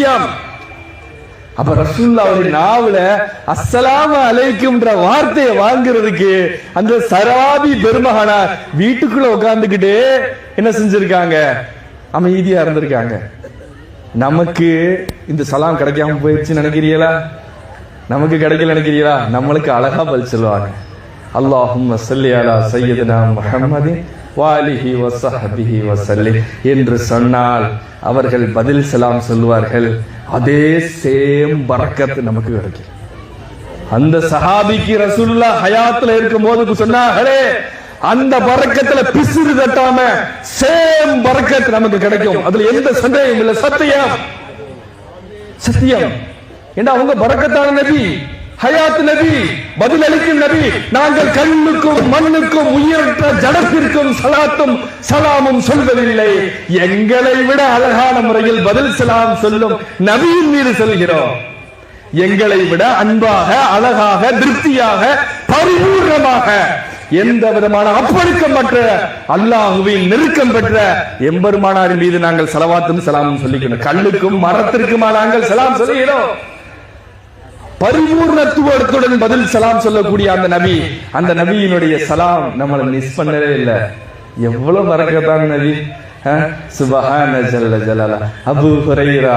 சத்தியம். அப்ப ரசூலுல்லாஹி நாவுல அஸ்ஸலாமு அலைக்கும்ன்ற வார்த்தையை வாங்குறதுக்கு அந்த சராபி பெருமகனார் வீட்டுக்குள்ள உட்கார்ந்துகிட்டு என்ன செஞ்சிருக்காங்க? அமைதியா இருந்திருக்காங்க. நமக்கு இந்த சலாம் கிடைக்காம போயிடுச்சு நினைக்கிறீங்களா? நமக்கு கிடைக்கல நினைக்கிறீங்களா? நம்மளுக்கு அழகா பதில் சொல்லுவாங்க, அல்லாஹும்ம ஸல்லி அலா சய்யிதினா முஹம்மதின் வாலிஹி வஸஹ்பிஹி வஸல்லிம் என்று சொன்னால் அவர்கள் பதில் சலாம் சொல்வார்கள். அதே சேம் பரக்கத் நமக்கு கிடைக்கும். அந்த சஹாபிக்கு ரசூலுல்லாஹ் ஹயாத்துல இருக்கும் போது சொன்னார்களே, அந்த பரக்கத்துல பிசுறு தட்டாம சேம் பரக்கத் நமக்கு கிடைக்கும். அதுல எந்த சந்தேகம் இல்ல. சத்தியம் சத்தியம். ஏன்னா அவங்க பரக்கத்தான நபி, ஹயாத் நபி, பதில் அளிக்கும் நபி. நாங்கள் கண்ணுக்கும் மண்ணுக்கும் உயிரற்ற ஜடத்திற்கும் சலாத்தும் சலாமும் சொல்வதில்லை. எங்களை விட அழகான முறையில் பதில் சலாம் சொல்லும் நபியின் மீது சொல்கிறோம். எங்களை விட அன்பாக, அழகாக, திருப்தியாக, பரிபூர்ணமாக, எந்த விதமான அப்பழுக்கமற்ற அல்லாஹுவின் நெருக்கம் பெற்ற எம்பெருமானாரின் மீது நாங்கள் ஸலவாத்தும் சலாமும் சொல்லிக்கிறோம். கல்லுக்கும் மரத்திற்குமா நாங்கள் சலாம் சொல்லுகிறோம். பரிபூர்ணத்துவத்துடன் பதில் சலாம் சொல்லக்கூடிய அந்த நபியினுடைய சலாம் நம்மளை மிஸ் பண்ணவே இல்லை. எவ்வளவு பரக்கத்தான நபி. சுபஹான ஜல்ல ஜலாலா. அபூ ஹுரைரா